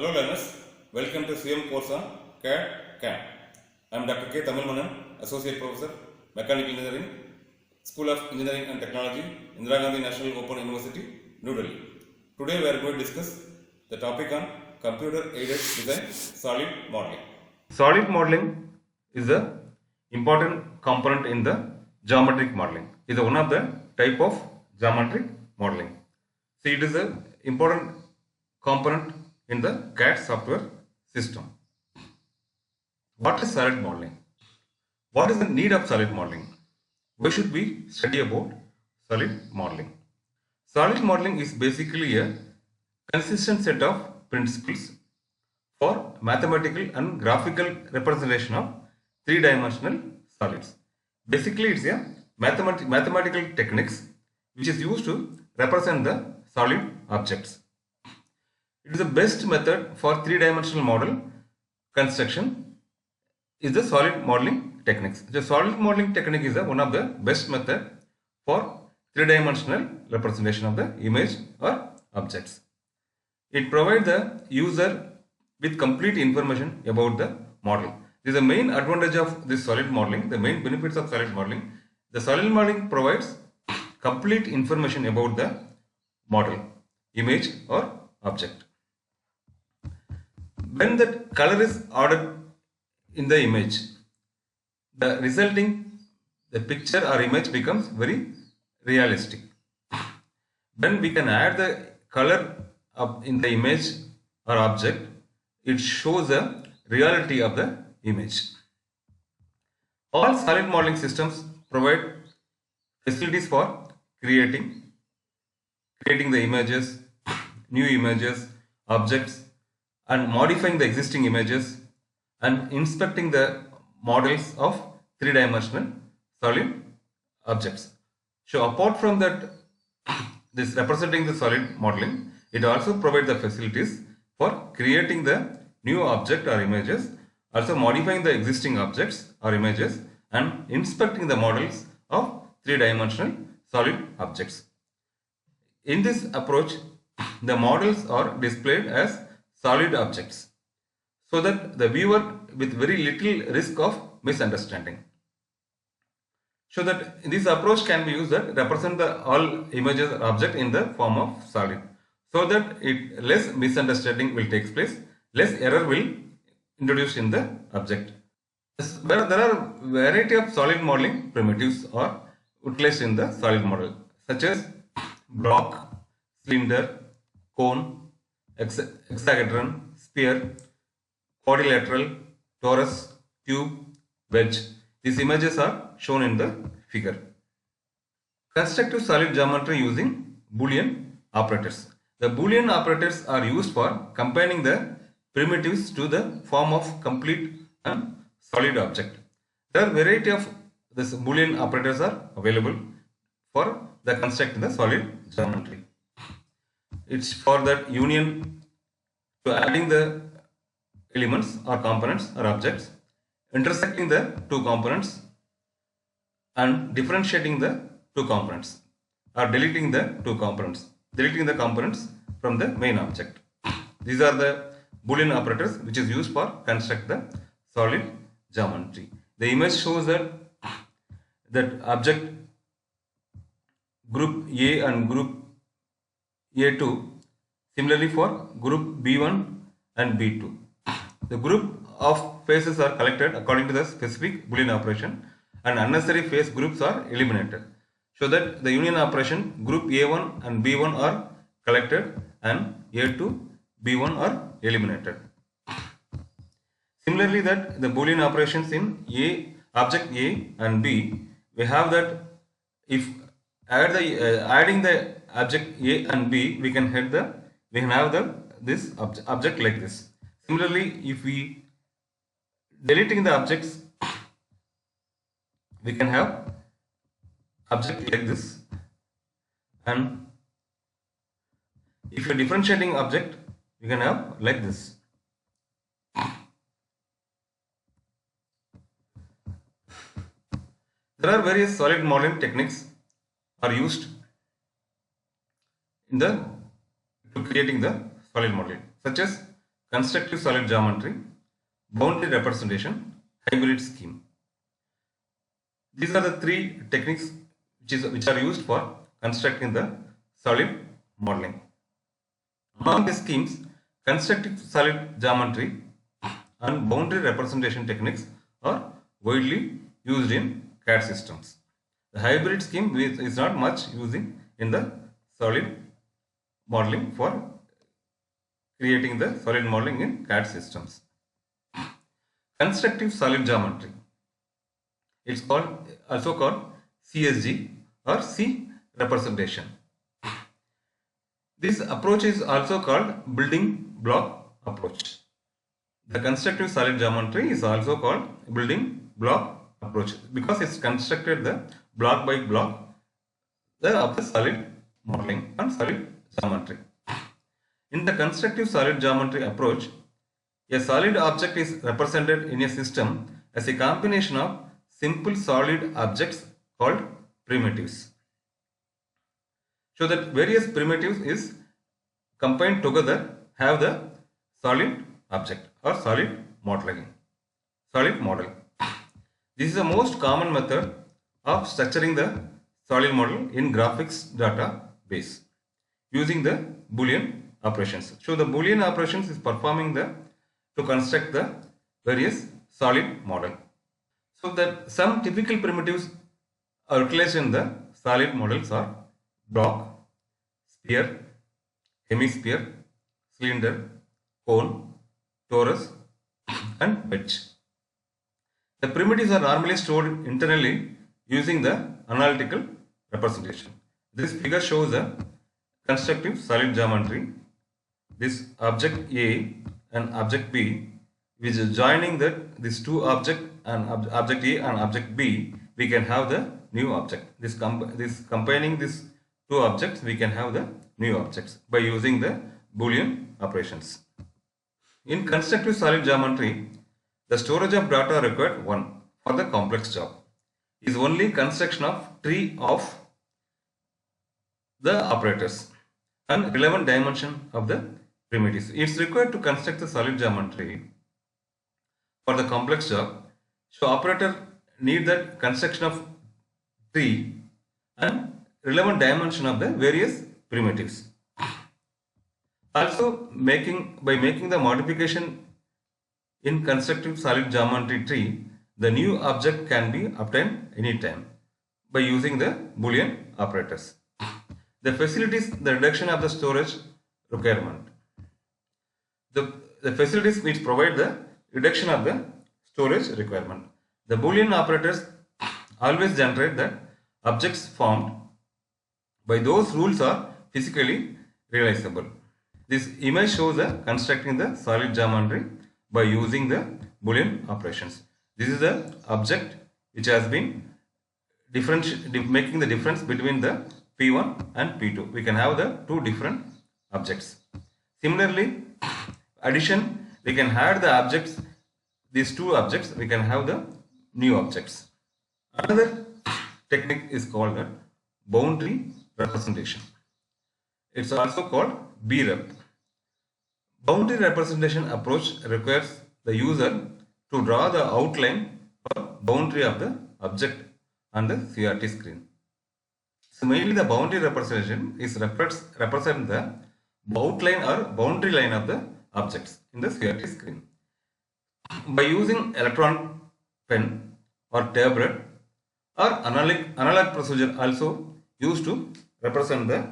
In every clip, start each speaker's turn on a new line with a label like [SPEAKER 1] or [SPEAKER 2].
[SPEAKER 1] Hello learners, welcome to Swayam course on CAD CAM. I am Dr. K. Mannan, Associate Professor, Mechanical Engineering, School of Engineering and Technology, Indira Gandhi National Open University, New Delhi. Today we are going to discuss the topic on Computer Aided Design Solid Modeling. Solid modeling is an important component in the geometric modeling. It is one of the type of geometric modeling. So it is an important component in the CAD software system. What is solid modeling? What is the need of solid modeling? Why should we study about solid modeling? Solid modeling is basically a consistent set of principles for mathematical and graphical representation of three-dimensional solids. Basically, it's a mathematical techniques which is used to represent the solid objects. It is the best method for three-dimensional model construction is the solid modeling techniques. The solid modeling technique is one of the best method for three-dimensional representation of the image or objects. It provides the user with complete information about the model. This is the main advantage of this solid modeling, the main benefits of solid modeling. The solid modeling provides complete information about the model, image or object. When the color is ordered in the image, the resulting picture or image becomes very realistic. When we can add the color in the image or object, it shows the reality of the image. All solid modeling systems provide facilities for creating the images, new images, objects, and modifying the existing images and inspecting the models of three-dimensional solid objects. So apart from that, this representing the solid modeling, it also provides the facilities for creating the new object or images, also modifying the existing objects or images and inspecting the models of three-dimensional solid objects. In this approach, the models are displayed as solid objects so that the viewer with very little risk of misunderstanding. So that this approach can be used to represent all images or object in the form of solid, so that less misunderstanding will take place, less error will introduce in the object. There are variety of solid modeling primitives are utilized in the solid model, such as block, cylinder, cone, hexagon, sphere, quadrilateral, torus, tube, wedge. These images are shown in the figure. Constructive solid geometry using Boolean operators. The Boolean operators are used for combining the primitives to the form of complete and solid object. There are variety of these Boolean operators are available for the construct the solid geometry. It's for that union to adding the elements or components or objects, intersecting the two components and differentiating the two components or deleting the two components, deleting the components from the main object. These are the Boolean operators which is used for construct the solid geometry. The image shows that object group A and group A2, similarly for group B1 and B2. The group of faces are collected according to the specific Boolean operation and unnecessary face groups are eliminated, so that the union operation group A1 and B1 are collected and A2, B1 are eliminated. Similarly, that the Boolean operations in object A and B, we have that if adding the object A and B, we can have this object like this. Similarly, if we deleting the objects, we can have object like this, and if you are differentiating object, we can have like this. There are various solid modeling techniques are used in to creating the solid modeling, such as constructive solid geometry, boundary representation, hybrid scheme. These are the three techniques which are used for constructing the solid modeling. Among the schemes, constructive solid geometry and boundary representation techniques are widely used in CAD systems. The hybrid scheme is not much using in the solid modeling for creating the solid modeling in CAD systems. Constructive solid geometry. It's also called CSG or C representation. This approach is also called building block approach. The constructive solid geometry is also called building block approach because it's constructed the block by block of the solid modeling and solid geometry. In the constructive solid geometry approach, a solid object is represented in a system as a combination of simple solid objects called primitives. So that various primitives is combined together have the solid object or solid model. This is the most common method of structuring the solid model in graphics database using the Boolean operations. So the Boolean operations is performing to construct the various solid model. So that some typical primitives are utilized in the solid models are block, sphere, hemisphere, cylinder, cone, torus and wedge. The primitives are normally stored internally using the analytical representation. This figure shows a constructive solid geometry. This object A and object B, which is joining these two objects and object A and object B, we can have the new object. This combining these two objects, we can have the new objects by using the Boolean operations. In constructive solid geometry, the storage of data required for the complex job is only construction of tree of the operators and relevant dimension of the primitives. It's required to construct the solid geometry for the complex job. So operator need that construction of tree and relevant dimension of the various primitives. Also by making the modification in constructive solid geometry tree, the new object can be obtained anytime by using the Boolean operators. The facilities the reduction of the storage requirement. The facilities which provide the reduction of the storage requirement. The Boolean operators always generate the objects formed by those rules are physically realizable. This image shows constructing the solid geometry by using the Boolean operations. This is the object which has been making the difference between the P1 and P2. We can have the two different objects. Similarly, addition, we can add the objects, these two objects, we can have the new objects. Another technique is called the boundary representation. It's also called B-rep. Boundary representation approach requires the user to draw the outline or boundary of the object on the CRT screen. So mainly the boundary representation is represent the outline or boundary line of the objects in the CRT screen. By using electron pen or tablet or analog procedure also used to represent the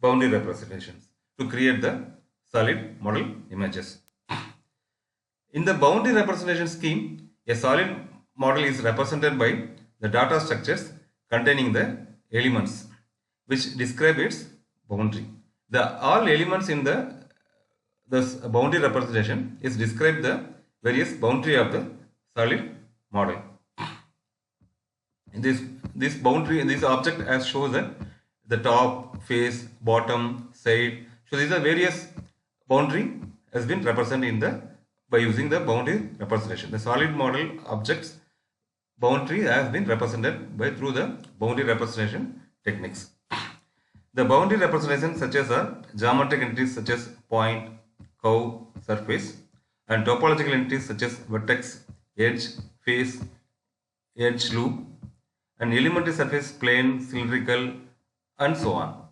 [SPEAKER 1] boundary representations to create the solid model images. In the boundary representation scheme, a solid model is represented by the data structures containing the elements which describe its boundary. All elements in this boundary representation is describe the various boundary of the solid model. This boundary, this object as shows that the top, face, bottom, side. So these are various boundary has been represented by using the boundary representation. The solid model objects boundary has been represented through the boundary representation techniques. The boundary representation such as geometric entities such as point, curve, surface, and topological entities such as vertex, edge, face, edge loop, and elementary surface, plane, cylindrical, and so on.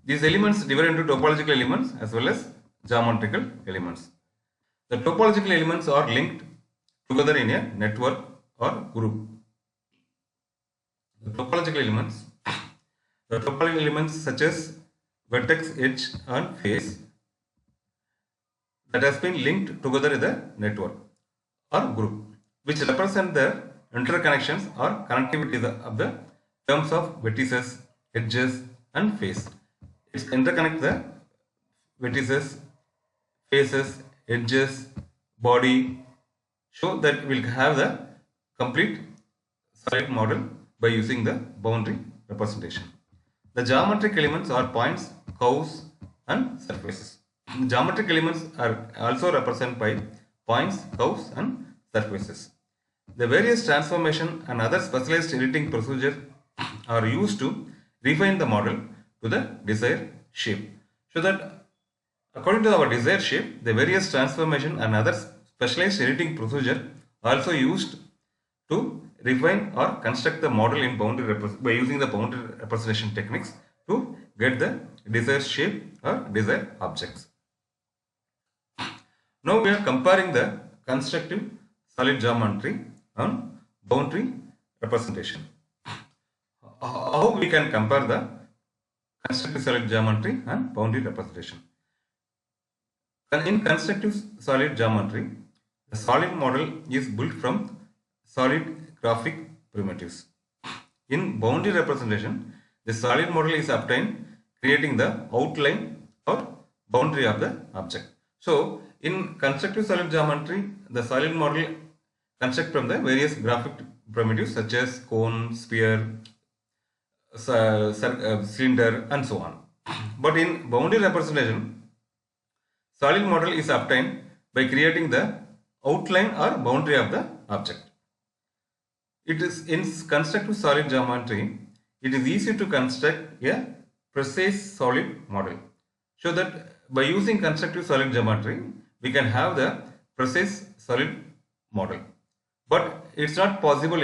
[SPEAKER 1] These elements divide into topological elements as well as geometrical elements. The topological elements are linked together in a network or group. The topological elements such as vertex, edge, and face that has been linked together in the network or group, which represent the interconnections or connectivity of the terms of vertices, edges, and face. It interconnect the vertices, faces, edges, body, so that we'll have the complete solid model by using the boundary representation. The geometric elements are points, curves, and surfaces. The geometric elements are also represented by points, curves, and surfaces. The various transformation and other specialized editing procedures are used to refine the model to the desired shape. So that according to our desired shape, the various transformation and other specialized editing procedure are also used to refine or construct the model in boundary by using the boundary representation techniques to get the desired shape or desired objects. Now we are comparing the constructive solid geometry and boundary representation. How we can compare the constructive solid geometry and boundary representation? In constructive solid geometry, the solid model is built from solid graphic primitives. In boundary representation, the solid model is obtained creating the outline or boundary of the object. So, in constructive solid geometry, the solid model constructs from the various graphic primitives such as cone, sphere, cylinder, and so on. But in boundary representation, solid model is obtained by creating the outline or boundary of the object. It is in constructive solid geometry, it is easy to construct a precise solid model. So that by using constructive solid geometry, we can have the precise solid model. But it's not possible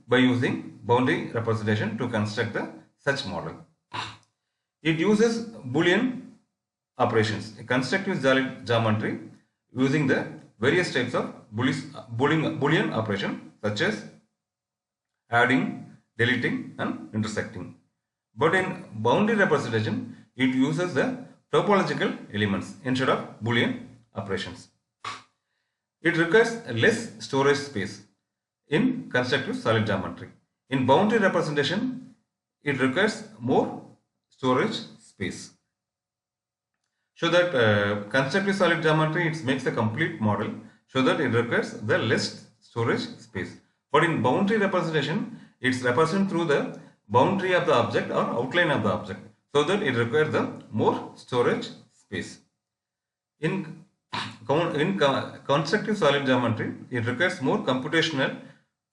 [SPEAKER 1] by using boundary representation to construct such model. It uses Boolean operations. Constructive solid geometry using the various types of Boolean operation such as adding, deleting, and intersecting. But in boundary representation, it uses the topological elements instead of Boolean operations. It requires less storage space in constructive solid geometry. In boundary representation, it requires more storage space. So that constructive solid geometry, it makes a complete model, so that it requires the less storage space. But in boundary representation, it's represented through the boundary of the object or outline of the object, so that it requires the more storage space. In constructive solid geometry, it requires more computational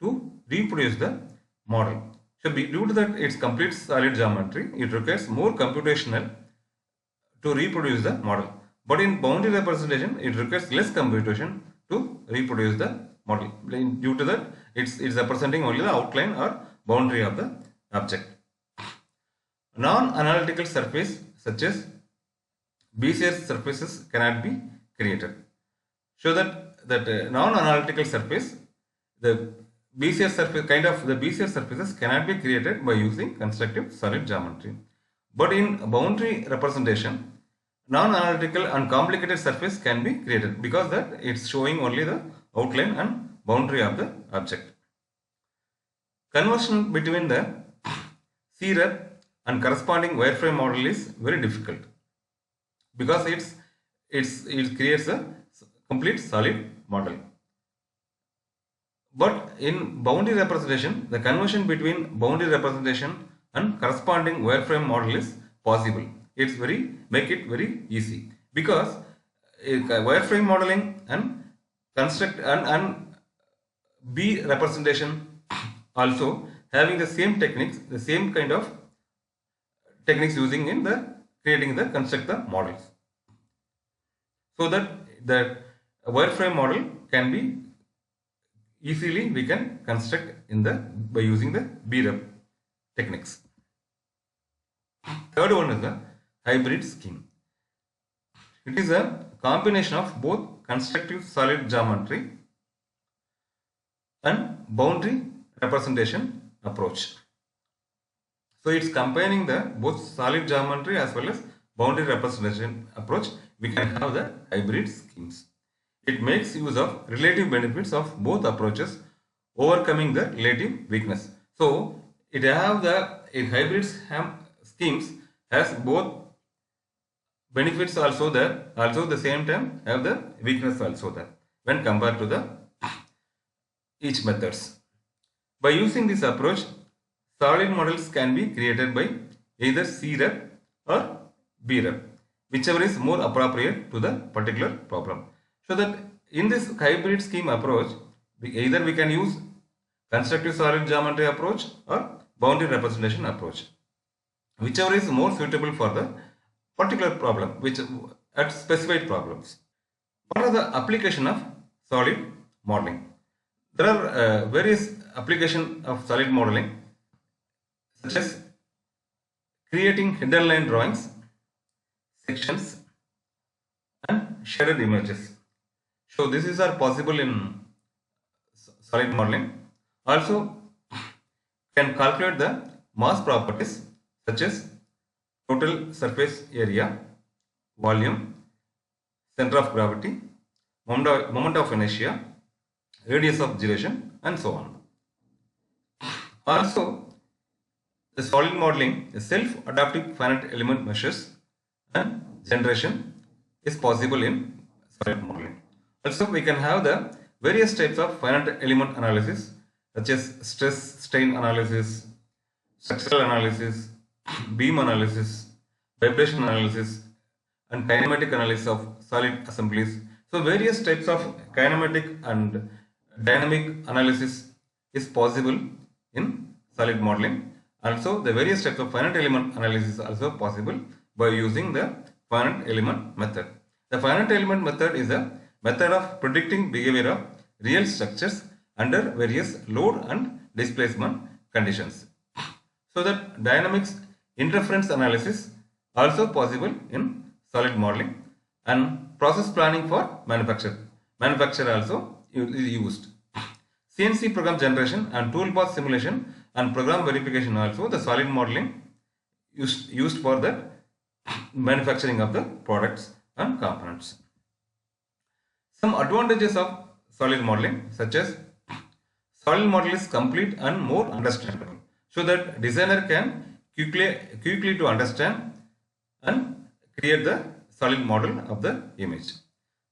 [SPEAKER 1] to reproduce the model. So due to that, it's complete solid geometry, it requires more computational to reproduce the model. But in boundary representation, it requires less computation to reproduce the model. Due to that, it's representing only the outline or boundary of the object. Non-analytical surface such as Bezier surfaces cannot be created. So that non-analytical surface, the Bezier surfaces cannot be created by using constructive solid geometry. But in boundary representation, non-analytical and complicated surface can be created because that it's showing only the outline and boundary of the object. Conversion between the CREP and corresponding wireframe model is very difficult because it creates a complete solid model. But in boundary representation, the conversion between boundary representation and corresponding wireframe model is possible. Make it very easy because wireframe modeling and construct and B representation also having the same techniques, the same kind of techniques using in the creating the construct the models. so that the wireframe model can be easily we can construct by using the BREP techniques. Third one is the hybrid scheme. It is a combination of both constructive solid geometry and boundary representation approach. So it's combining the both solid geometry as well as boundary representation approach. We can have the hybrid schemes. It makes use of relative benefits of both approaches, overcoming the relative weakness. So it have the hybrid schemes has both benefits also there, also the same time have the weakness also there when compared to the each methods. By using this approach, solid models can be created by either CREP or BREP, whichever is more appropriate to the particular problem. So that in this hybrid scheme approach, either we can use constructive solid geometry approach or boundary representation approach, whichever is more suitable for the particular problem, which at specified problems. What are the application of solid modeling? There are various applications of solid modeling, such as creating hidden line drawings, sections, and shaded images. So this is are possible in solid modeling. Also can calculate the mass properties such as total surface area, volume, center of gravity, moment of inertia, radius of gyration, and so on. Also, the solid modeling, the self-adaptive finite element measures and generation is possible in solid modeling. Also, we can have the various types of finite element analysis, such as stress strain analysis, structural analysis, beam analysis, vibration analysis, and kinematic analysis of solid assemblies. So various types of kinematic and dynamic analysis is possible in solid modeling. Also the various types of finite element analysis is also possible by using the finite element method. The finite element method is a method of predicting behavior of real structures under various load and displacement conditions. So that dynamics interference analysis also possible in solid modeling, and process planning for manufacture also is used. CNC program generation and toolpath simulation and program verification also the solid modeling used for the manufacturing of the products and components. Some advantages of solid modeling, such as solid model is complete and more understandable, so that designer can quickly to understand and create the solid model of the image.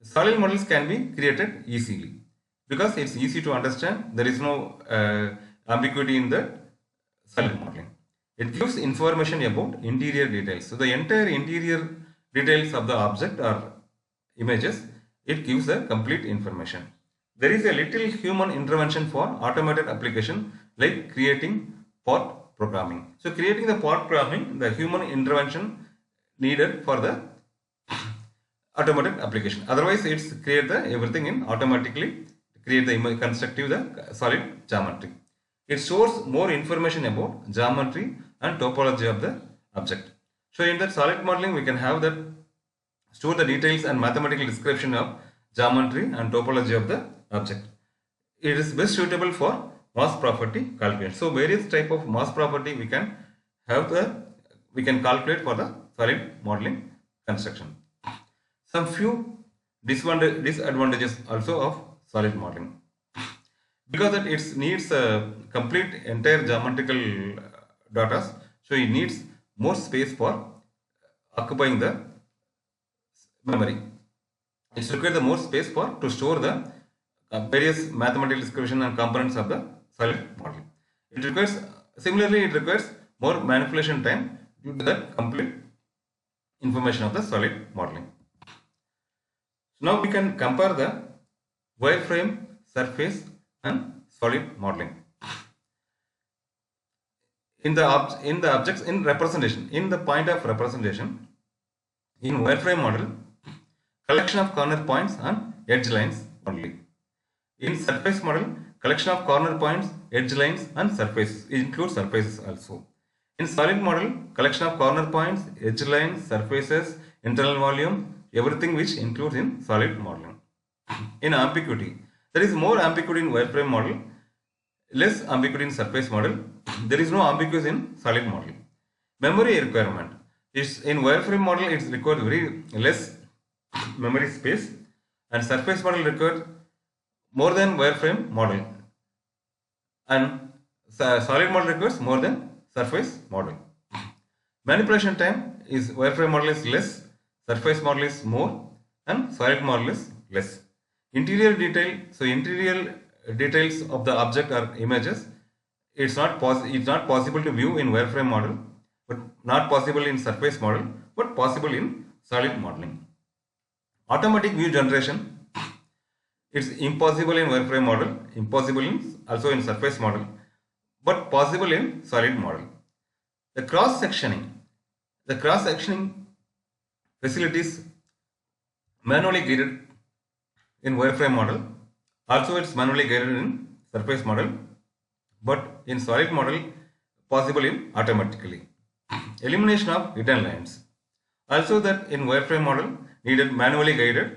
[SPEAKER 1] Solid models can be created easily because it's easy to understand. There is no ambiguity in the solid modeling. It gives information about interior details. So the entire interior details of the object or images, it gives the complete information. There is a little human intervention for automated application, like creating part programming. So creating the part programming, the human intervention needed for the automated application. Otherwise, it's create the everything in automatically create the image, constructive the solid geometry. It stores more information about geometry and topology of the object. So in that solid modeling, we can have that store the details and mathematical description of geometry and topology of the object. It is best suitable for mass property calculation. So various type of mass property we can calculate for the solid modeling construction. Some few disadvantages also of solid modeling, because that it needs a complete entire geometrical data, so it needs more space for occupying the memory. It requires the more space for to store the various mathematical description and components of the solid model. It requires more manipulation time due to the complete information of the solid modeling. So now we can compare the wireframe, surface, and solid modeling. In the objects in representation, in the point of representation, in wireframe model, collection of corner points and edge lines only. In surface model, collection of corner points, edge lines and surfaces. It includes surfaces also. In solid model, collection of corner points, edge lines, surfaces, internal volume, everything which includes in solid modeling. In ambiguity, there is more ambiguity in wireframe model, less ambiguity in surface model. There is no ambiguity in solid model. Memory requirement is in wireframe model, it requires very less memory space, and surface model requires more than wireframe model, and solid model requires more than surface model. Manipulation time is wireframe model is less, surface model is more, and solid model is less. Interior detail, so interior details of the object or images, it's not possible to view in wireframe model, but not possible in surface model, but possible in solid modeling. Automatic view generation, it's impossible in wireframe model, impossible in also in surface model, but possible in solid model. The cross sectioning facilities manually guided in wireframe model, also it's manually guided in surface model, but in solid model possible in automatically. Elimination of hidden lines, also that in wireframe model needed manually guided,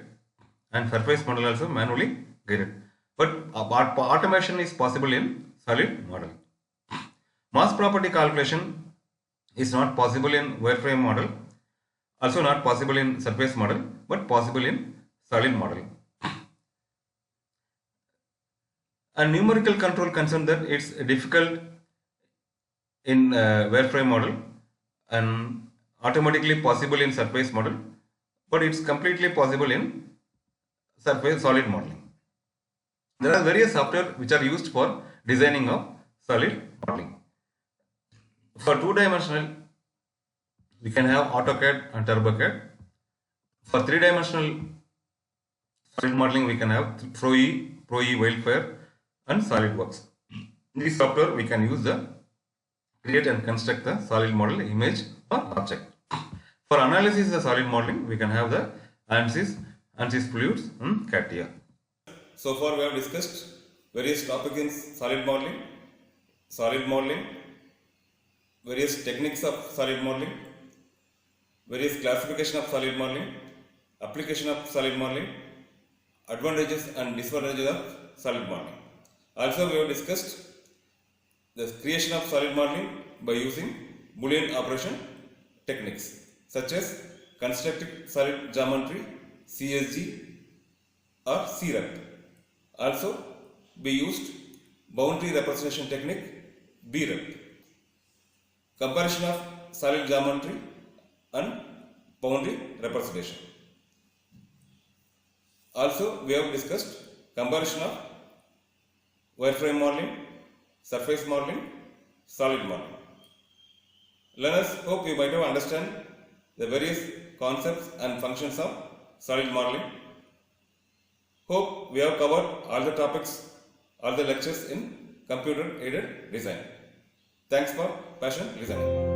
[SPEAKER 1] and surface model also manually guided, but automation is possible in solid model. Mass property calculation is not possible in wireframe model, also not possible in surface model, but possible in solid model. And numerical control concern that it's difficult in wireframe model and automatically possible in surface model, but it's completely possible in surface solid modeling. There are various software which are used for designing of solid modeling. For two-dimensional, we can have AutoCAD and TurboCAD. For three-dimensional solid modeling, we can have Pro-E, Wildfire, and SolidWorks. In this software, we can use the create and construct the solid model image or object. For analysis of the solid modeling, we can have the ANSYS fluids and CATIA. So far, we have discussed various topics in solid modeling, various techniques of solid modeling, various classification of solid modeling, application of solid modeling, advantages and disadvantages of solid modeling. Also, we have discussed the creation of solid modeling by using Boolean operation techniques such as constructing solid geometry, CSG or CREP. Also, we used boundary representation technique, BREP. Comparison of solid geometry and boundary representation. Also, we have discussed comparison of wireframe modeling, surface modeling, solid modeling. Learners, hope you might have understand the various concepts and functions of solid modeling. Hope we have covered all the topics, all the lectures in computer aided design. Thanks for patient listening.